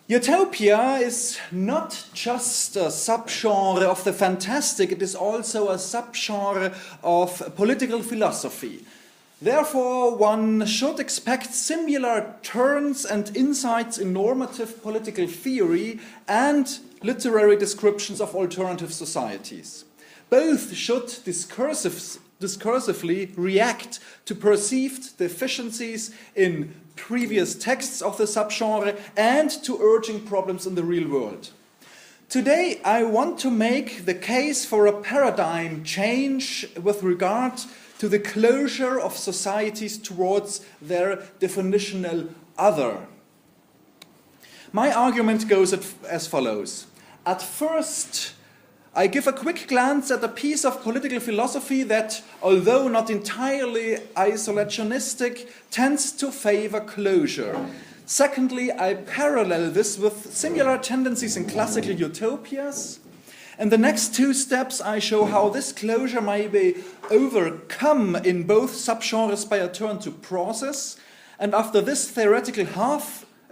Utopia is not just a subgenre of the fantastic, it is also a subgenre of political philosophy. Therefore, one should expect similar turns and insights in normative political theory and literary descriptions of alternative societies. Both should discursively react to perceived deficiencies in previous texts of the subgenre and to urging problems in the real world. Today, I want to make the case for a paradigm change with regard to the closure of societies towards their definitional other. My argument goes as follows. At first, I give a quick glance at a piece of political philosophy that, although not entirely isolationistic, tends to favor closure. Secondly, I parallel this with similar tendencies in classical utopias. In the next two steps, I show how this closure may be overcome in both subgenres by a turn to process. And after this theoretical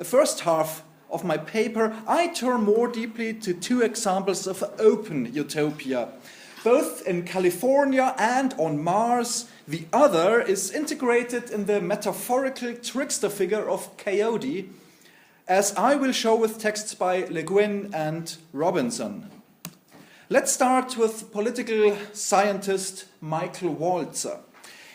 first half of my paper, I turn more deeply to two examples of open utopia. Both in California and on Mars, the other is integrated in the metaphorical trickster figure of Coyote, as I will show with texts by Le Guin and Robinson. Let's start with political scientist Michael Walzer.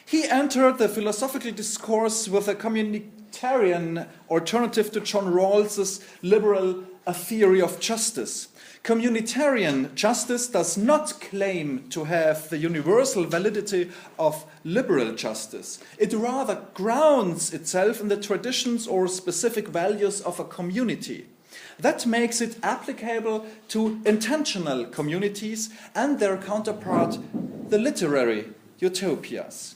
He entered the philosophical discourse with a communitarian alternative to John Rawls's liberal A Theory of Justice. Communitarian justice does not claim to have the universal validity of liberal justice. It rather grounds itself in the traditions or specific values of a community. That makes it applicable to intentional communities and their counterpart, the literary utopias.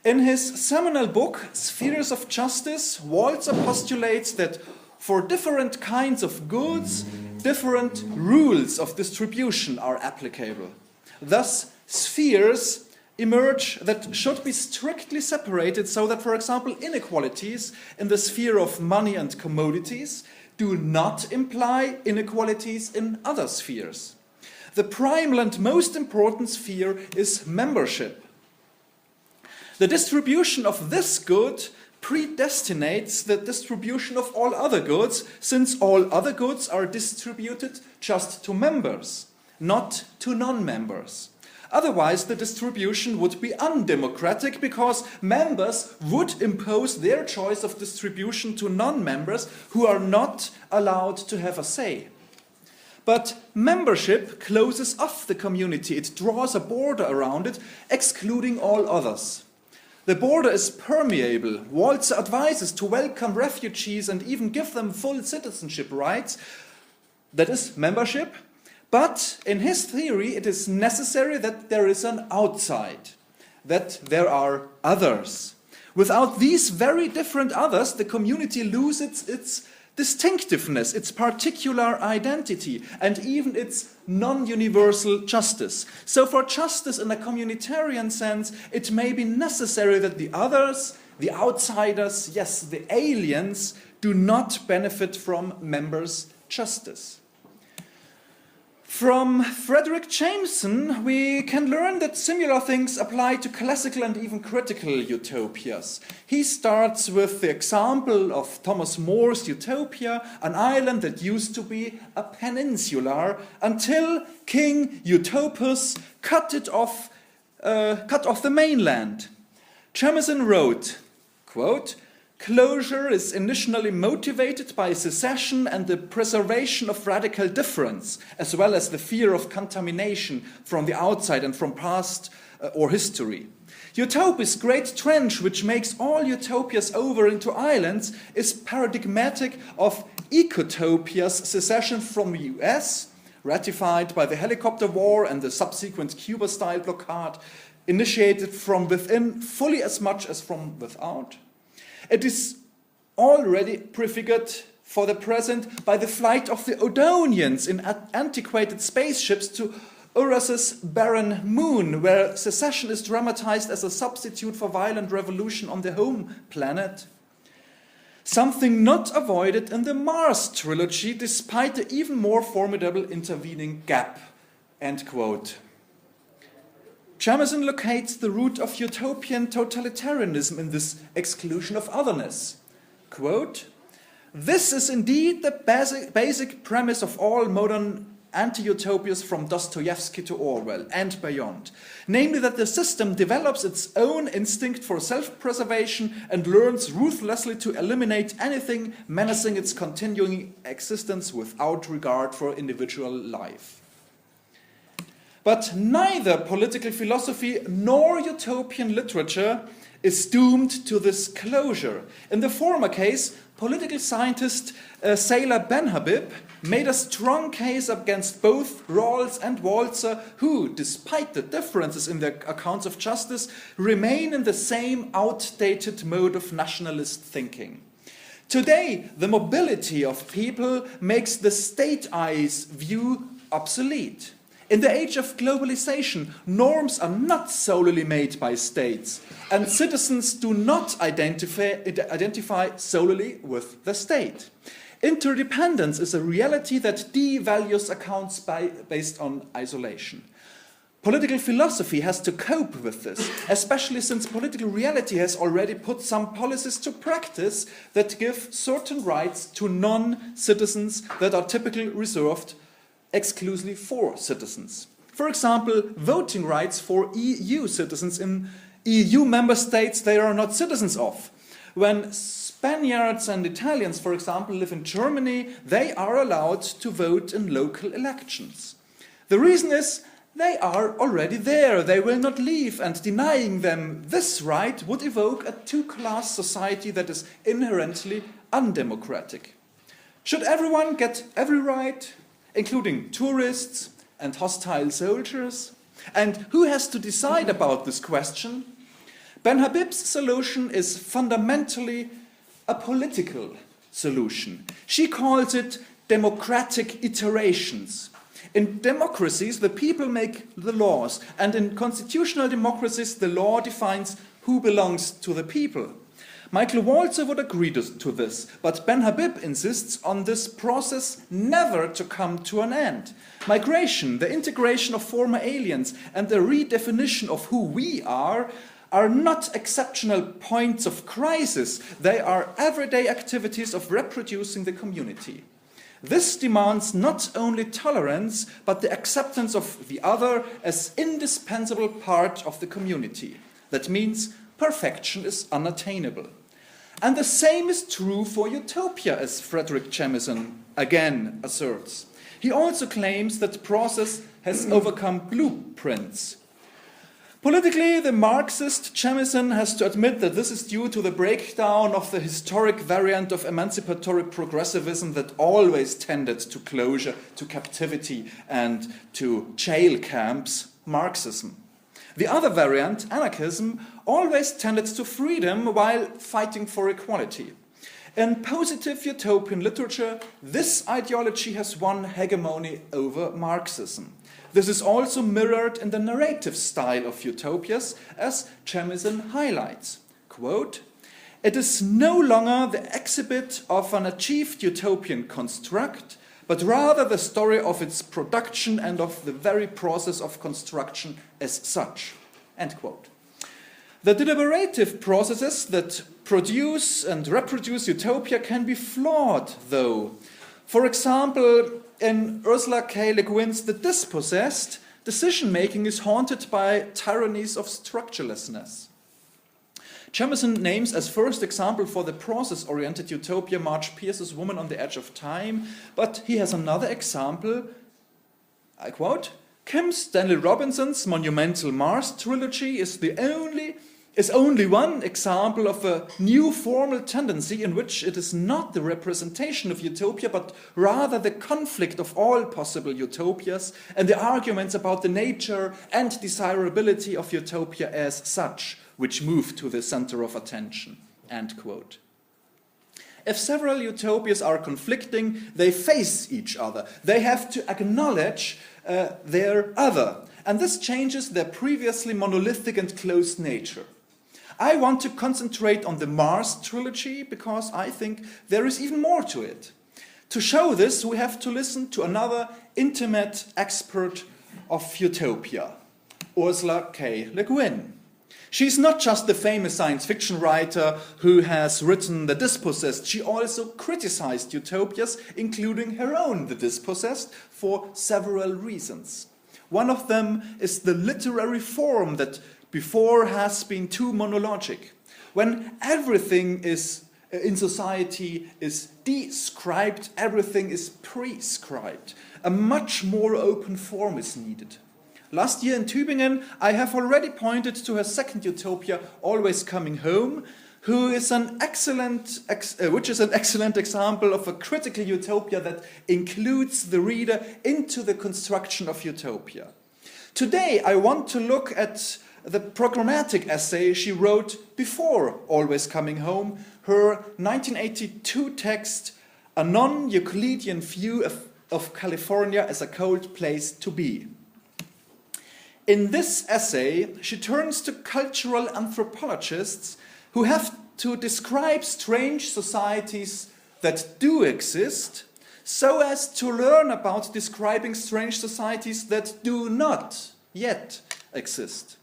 In his seminal book, Spheres of Justice, Walzer postulates that for different kinds of goods, different rules of distribution are applicable. Thus, spheres emerge that should be strictly separated so that, for example, inequalities in the sphere of money and commodities do not imply inequalities in other spheres. The primal and most important sphere is membership. The distribution of this good predestinates the distribution of all other goods, since all other goods are distributed just to members, not to non-members. Otherwise, the distribution would be undemocratic because members would impose their choice of distribution to non-members who are not allowed to have a say. But membership closes off the community. It draws a border around it, excluding all others. The border is permeable. Walzer advises to welcome refugees and even give them full citizenship rights. That is membership. But in his theory, it is necessary that there is an outside, that there are others. Without these very different others, the community loses its distinctiveness, its particular identity, and even its non-universal justice. So for justice in a communitarian sense, it may be necessary that the others, the outsiders, yes, the aliens, do not benefit from members' justice. From Frederick Jameson, we can learn that similar things apply to classical and even critical utopias. He starts with the example of Thomas More's Utopia, an island that used to be a peninsula until King Utopus cut off the mainland. Jameson wrote, quote, "Closure is initially motivated by secession and the preservation of radical difference, as well as the fear of contamination from the outside and from past or history. Utopia's great trench, which makes all utopias over into islands, is paradigmatic of Ecotopia's secession from the US, ratified by the helicopter war and the subsequent Cuba-style blockade, initiated from within fully as much as from without. It is already prefigured for the present by the flight of the Odonians in antiquated spaceships to Uras's barren moon, where secession is dramatized as a substitute for violent revolution on the home planet. something not avoided in the Mars trilogy despite the even more formidable intervening gap, end quote. Jamison locates the root of utopian totalitarianism in this exclusion of otherness. Quote, "This is indeed the basic premise of all modern anti-utopias from Dostoevsky to Orwell and beyond, namely that the system develops its own instinct for self-preservation and learns ruthlessly to eliminate anything menacing its continuing existence without regard for individual life." But neither political philosophy nor utopian literature is doomed to this closure. In the former case, political scientist Sailor Ben Habib made a strong case against both Rawls and Walzer, who, despite the differences in their accounts of justice, remain in the same outdated mode of nationalist thinking. Today, the mobility of people makes the state-eyes view obsolete. In the age of globalization, norms are not solely made by states, and citizens do not identify solely with the state. Interdependence is a reality that devalues accounts based on isolation. Political philosophy has to cope with this, especially since political reality has already put some policies to practice that give certain rights to non-citizens that are typically reserved exclusively for citizens. For example, voting rights for EU citizens in EU member states they are not citizens of. When Spaniards and Italians, for example, live in Germany, they are allowed to vote in local elections. The reason is they are already there, they will not leave, and denying them this right would evoke a two-class society that is inherently undemocratic. Should everyone get every right, including tourists and hostile soldiers? And who has to decide about this question? Ben Habib's solution is fundamentally a political solution. She calls it democratic iterations. In democracies, the people make the laws, and in constitutional democracies, the law defines who belongs to the people. Michael Walzer would agree to this, but Ben Habib insists on this process never to come to an end. Migration, the integration of former aliens, and the redefinition of who we are not exceptional points of crisis. They are everyday activities of reproducing the community. This demands not only tolerance, but the acceptance of the other as indispensable part of the community. That means perfection is unattainable. And the same is true for utopia, as Frederick Jamison again asserts. He also claims that process has overcome blueprints. Politically, the Marxist Jamison has to admit that this is due to the breakdown of the historic variant of emancipatory progressivism that always tended to closure, to captivity, and to jail camps, Marxism. The other variant, anarchism, always tended to freedom while fighting for equality. In positive utopian literature, this ideology has won hegemony over Marxism. This is also mirrored in the narrative style of utopias, as Jamison highlights. Quote, "It is no longer the exhibit of an achieved utopian construct, but rather the story of its production and of the very process of construction as such." End quote. The deliberative processes that produce and reproduce utopia can be flawed, though. For example, in Ursula K. Le Guin's The Dispossessed, decision-making is haunted by tyrannies of structurelessness. Jamison names as first example for the process-oriented utopia Marge Pierce's Woman on the Edge of Time, but he has another example, I quote, "Kim Stanley Robinson's monumental Mars trilogy is only one example of a new formal tendency in which it is not the representation of utopia, but rather the conflict of all possible utopias and the arguments about the nature and desirability of utopia as such, which move to the center of attention." End quote. If several utopias are conflicting, they face each other. They have to acknowledge their other, and this changes their previously monolithic and closed nature. I want to concentrate on the Mars trilogy because I think there is even more to it. To show this, we have to listen to another intimate expert of utopia, Ursula K. Le Guin. She's not just the famous science fiction writer who has written The Dispossessed, she also criticized utopias, including her own The Dispossessed, for several reasons. One of them is the literary form that before has been too monologic. When everything is in society is described, everything is prescribed. A much more open form is needed. Last year in Tübingen, I have already pointed to her second utopia, Always Coming Home, which is an excellent example of a critical utopia that includes the reader into the construction of utopia. Today, I want to look at the programmatic essay she wrote before Always Coming Home, her 1982 text, A Non-Euclidean View of California as a Cold Place to Be. In this essay, she turns to cultural anthropologists who have to describe strange societies that do exist, so as to learn about describing strange societies that do not yet exist.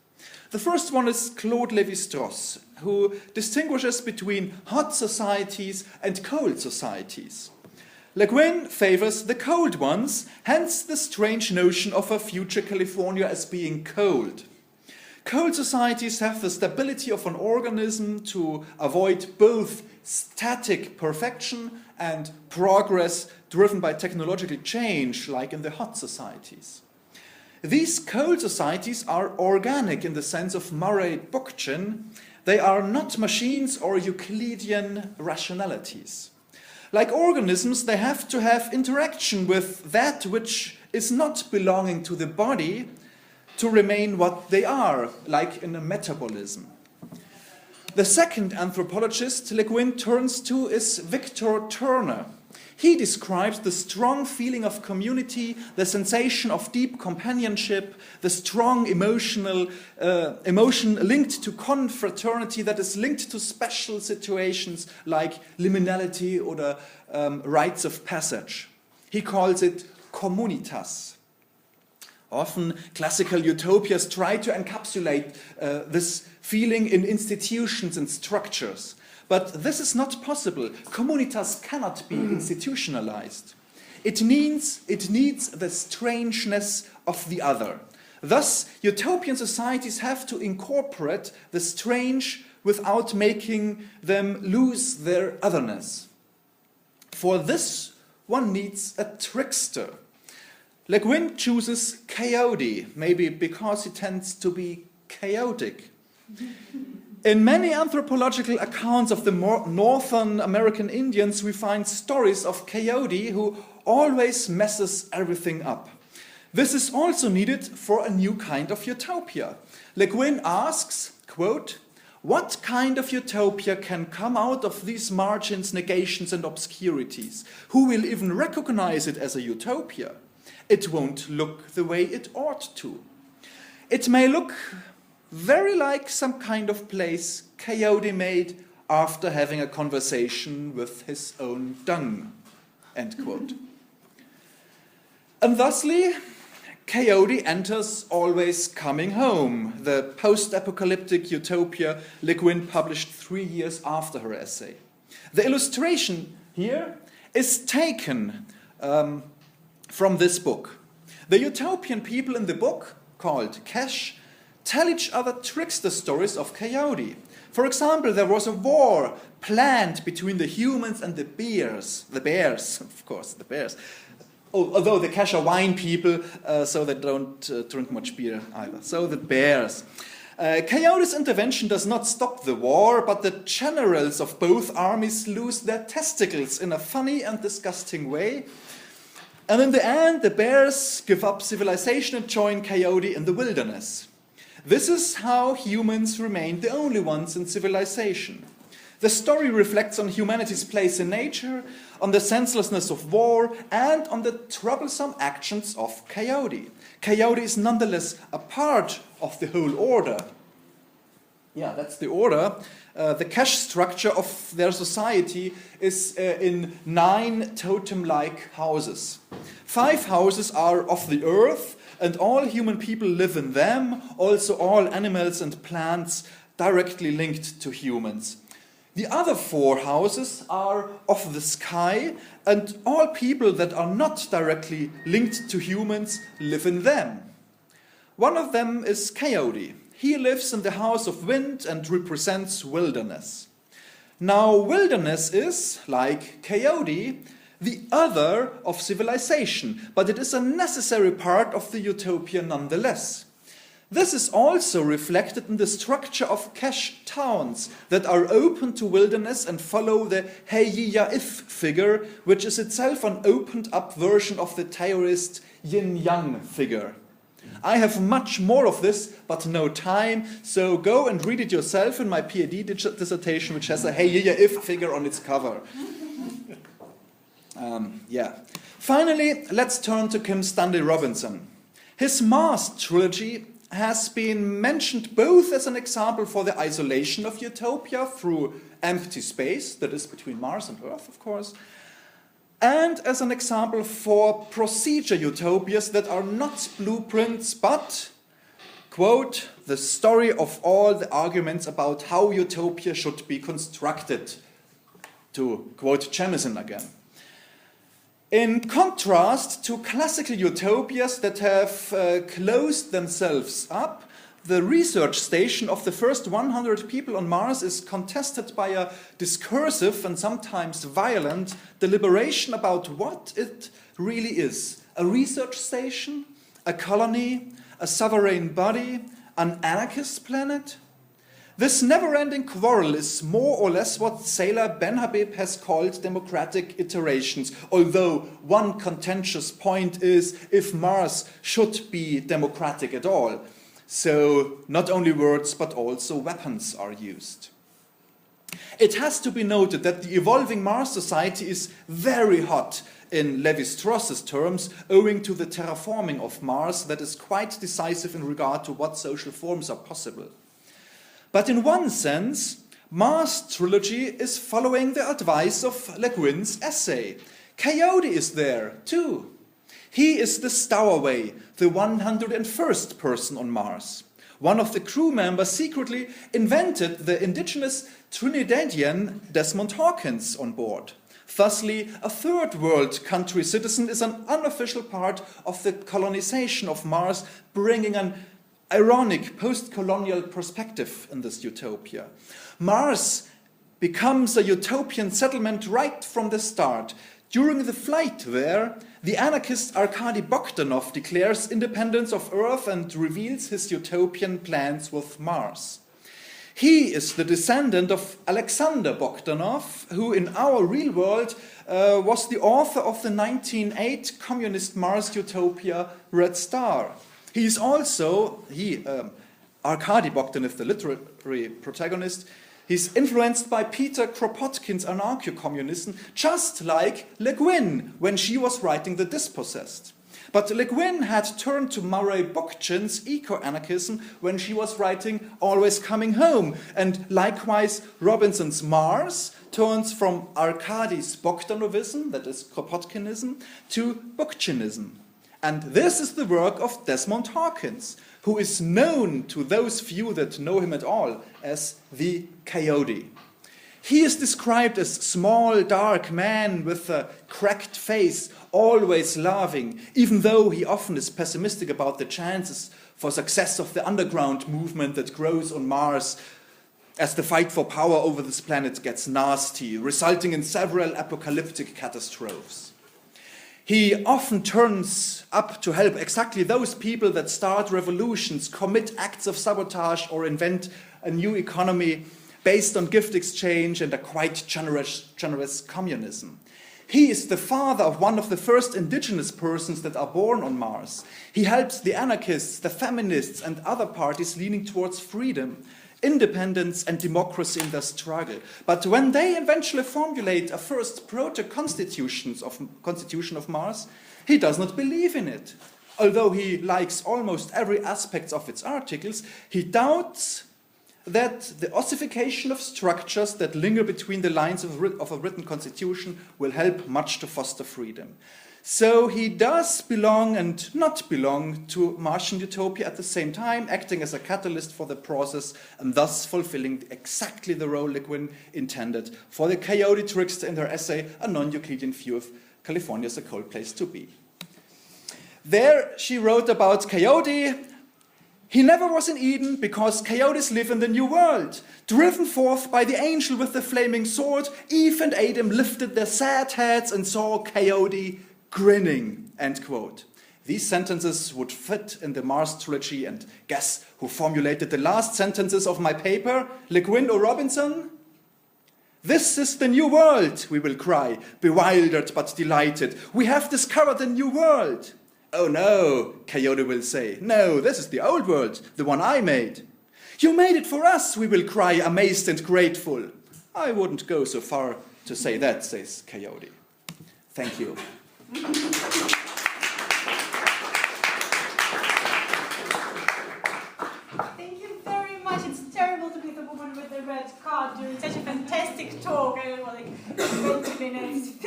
The first one is Claude Lévi-Strauss, who distinguishes between hot societies and cold societies. Le Guin favors the cold ones, hence the strange notion of a future California as being cold. Cold societies have the stability of an organism to avoid both static perfection and progress driven by technological change, like in the hot societies. These cold societies are organic in the sense of Murray Bookchin. They are not machines or Euclidean rationalities. Like organisms, they have to have interaction with that which is not belonging to the body to remain what they are, like in a metabolism. The second anthropologist Le Guin turns to is Victor Turner. He describes the strong feeling of community, the sensation of deep companionship, the strong emotion linked to confraternity that is linked to special situations like liminality or the rites of passage. He calls it communitas. Often classical utopias try to encapsulate this feeling in institutions and structures. But this is not possible. Communitas cannot be institutionalized. It needs the strangeness of the other. Thus, utopian societies have to incorporate the strange without making them lose their otherness. For this, one needs a trickster. Le Guin chooses Coyote, maybe because he tends to be chaotic. In many anthropological accounts of the Northern American Indians, we find stories of Coyote who always messes everything up. This is also needed for a new kind of utopia. Le Guin asks, quote, "What kind of utopia can come out of these margins, negations and obscurities? Who will even recognize it as a utopia? It won't look the way it ought to. It may look very like some kind of place Coyote made after having a conversation with his own dung." End quote. And thusly, Coyote enters Always Coming Home, the post-apocalyptic utopia Le Guin published 3 years after her essay. The illustration here is taken from this book. The utopian people in the book, called Cash, tell each other trickster stories of Coyote. For example, there was a war planned between the humans and the bears. The bears, of course, the bears. Although the Cash are wine people, so they don't drink much beer either. So the bears. Coyote's intervention does not stop the war, but the generals of both armies lose their testicles in a funny and disgusting way. And in the end, the bears give up civilization and join Coyote in the wilderness. This is how humans remain the only ones in civilization. The story reflects on humanity's place in nature, on the senselessness of war, and on the troublesome actions of Coyote. Coyote is nonetheless a part of the whole order. Yeah, that's the order. The cash structure of their society is in 9 totem-like houses. 5 houses are of the earth, and all human people live in them, also all animals and plants directly linked to humans. The other 4 houses are of the sky, and all people that are not directly linked to humans live in them. One of them is Coyote. He lives in the house of wind and represents wilderness. Now, wilderness is, like Coyote, the other of civilization, but it is a necessary part of the utopia nonetheless. This is also reflected in the structure of cash towns that are open to wilderness and follow the hey-ya-if figure, which is itself an opened-up version of the Taoist yin-yang figure. I have much more of this, but no time, so go and read it yourself in my PhD dissertation, which has a hey-ya-if figure on its cover. Finally, let's turn to Kim Stanley Robinson. His Mars trilogy has been mentioned both as an example for the isolation of utopia through empty space, that is between Mars and Earth, of course, and as an example for procedure utopias that are not blueprints, but, quote, the story of all the arguments about how utopia should be constructed, to quote Jamison again. In contrast to classical utopias that have closed themselves up, the research station of the first 100 people on Mars is contested by a discursive and sometimes violent deliberation about what it really is. A research station, a colony, a sovereign body, an anarchist planet? This never-ending quarrel is more or less what Sailor Ben Habib has called democratic iterations, although one contentious point is if Mars should be democratic at all. So not only words but also weapons are used. It has to be noted that the evolving Mars society is very hot in Lévi-Strauss's terms, owing to the terraforming of Mars that is quite decisive in regard to what social forms are possible. But in one sense, Mars trilogy is following the advice of Le Guin's essay. Coyote is there too. He is the stowaway, the 101st person on Mars. One of the crew members secretly invented the indigenous Trinidadian Desmond Hawkins on board. Thusly, a third world country citizen is an unofficial part of the colonization of Mars, bringing an ironic post-colonial perspective in this utopia. Mars becomes a utopian settlement right from the start. During the flight there, the anarchist Arkady Bogdanov declares independence of Earth and reveals his utopian plans with Mars. He is the descendant of Alexander Bogdanov, who in our real world was the author of the 1908 communist Mars utopia Red Star. He is also, Arkady Bogdanov, the literary protagonist, he's influenced by Peter Kropotkin's anarcho-communism, just like Le Guin when she was writing The Dispossessed. But Le Guin had turned to Murray Bookchin's eco-anarchism when she was writing Always Coming Home, and likewise Robinson's Mars turns from Arkady's Bogdanovism, that is Kropotkinism, to Bookchinism. And this is the work of Desmond Hawkins, who is known to those few that know him at all as the Coyote. He is described as small, dark man with a cracked face, always laughing, even though he often is pessimistic about the chances for success of the underground movement that grows on Mars as the fight for power over this planet gets nasty, resulting in several apocalyptic catastrophes. He often turns up to help exactly those people that start revolutions, commit acts of sabotage, or invent a new economy based on gift exchange and a quite generous communism. He is the father of one of the first indigenous persons that are born on Mars. He helps the anarchists, the feminists, and other parties leaning towards freedom, independence, and democracy in their struggle. But when they eventually formulate a first proto-constitution of Mars, he does not believe in it. Although he likes almost every aspect of its articles, he doubts that the ossification of structures that linger between the lines of a written constitution will help much to foster freedom. So he does belong and not belong to Martian utopia at the same time, acting as a catalyst for the process and thus fulfilling exactly the role Le Guin intended for the Coyote trickster in her essay, A Non-Euclidean View of California as a Cold Place to Be. There she wrote about Coyote: he never was in Eden because coyotes live in the new world. Driven forth by the angel with the flaming sword, Eve and Adam lifted their sad heads and saw Coyote grinning, end quote. These sentences would fit in the Mars trilogy, and guess who formulated the last sentences of my paper? Le Guin or Robinson? This is the new world, we will cry, bewildered but delighted. We have discovered a new world. Oh no, Coyote will say. No, this is the old world, the one I made. You made it for us, we will cry, amazed and grateful. I wouldn't go so far to say that, says Coyote. Thank you. Thank you very much. It's terrible to be the woman with the red card doing such a fantastic talk. I don't know, like 20 minutes.